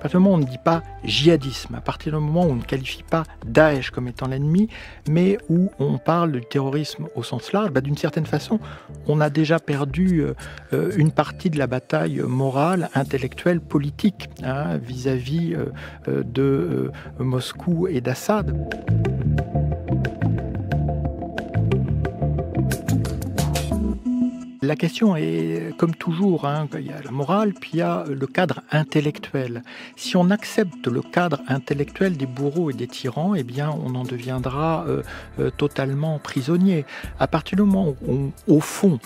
partir du moment où on ne dit pas djihadisme, à partir du moment où on ne qualifie pas Daesh comme étant l'ennemi, mais où on parle du terrorisme au sens large, d'une certaine façon, on a déjà perdu une partie de la bataille morale, intellectuelle, politique vis-à-vis de Moscou et d'Assad. La question est, comme toujours, il y a la morale, puis il y a le cadre intellectuel. Si on accepte le cadre intellectuel des bourreaux et des tyrans, eh bien, on en deviendra totalement prisonnier. À partir du moment où, au fond,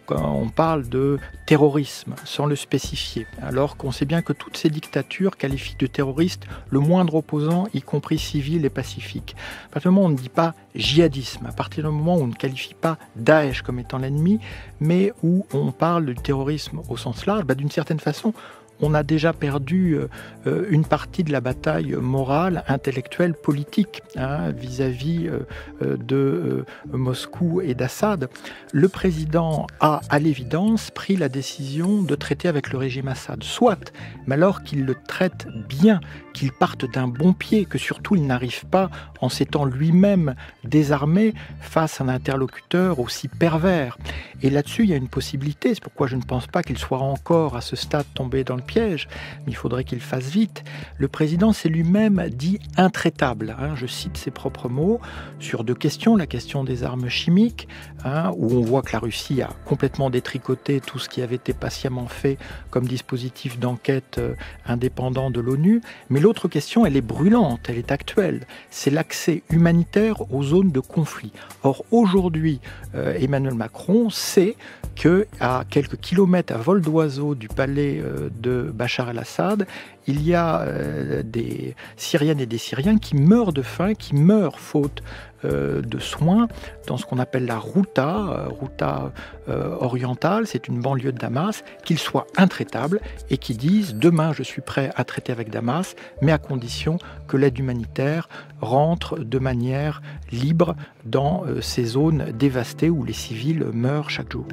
quand on parle de terrorisme, sans le spécifier, alors qu'on sait bien que toutes ces dictatures qualifient de terroristes le moindre opposant, y compris civil et pacifique. À partir du moment où on ne dit pas djihadisme, à partir du moment où on ne qualifie pas Daesh comme étant l'ennemi, mais où on parle du terrorisme au sens large, d'une certaine façon, on a déjà perdu une partie de la bataille morale, intellectuelle, politique vis-à-vis de Moscou et d'Assad. Le président a, à l'évidence, pris la décision de traiter avec le régime Assad. Soit, mais alors qu'il le traite bien, qu'il parte d'un bon pied, que surtout il n'arrive pas, en s'étant lui-même désarmé, face à un interlocuteur aussi pervers. Et là-dessus, il y a une possibilité, c'est pourquoi je ne pense pas qu'il soit encore à ce stade tombé dans le piège, mais il faudrait qu'il fasse vite. Le président s'est lui-même dit intraitable, je cite ses propres mots, sur deux questions, la question des armes chimiques, où on voit que la Russie a complètement détricoté tout ce qui avait été patiemment fait comme dispositif d'enquête indépendant de l'ONU, mais l'autre question, elle est brûlante, elle est actuelle, c'est l'accès humanitaire aux zones de conflit. Or, aujourd'hui, Emmanuel Macron sait qu'à quelques kilomètres à vol d'oiseau du palais de Bachar el-Assad, il y a des Syriennes et des Syriens qui meurent de faim, qui meurent faute de soins dans ce qu'on appelle la Routa orientale, c'est une banlieue de Damas, qu'ils soient intraitables et qui disent « Demain, je suis prêt à traiter avec Damas, mais à condition que l'aide humanitaire rentre de manière libre dans ces zones dévastées où les civils meurent chaque jour. »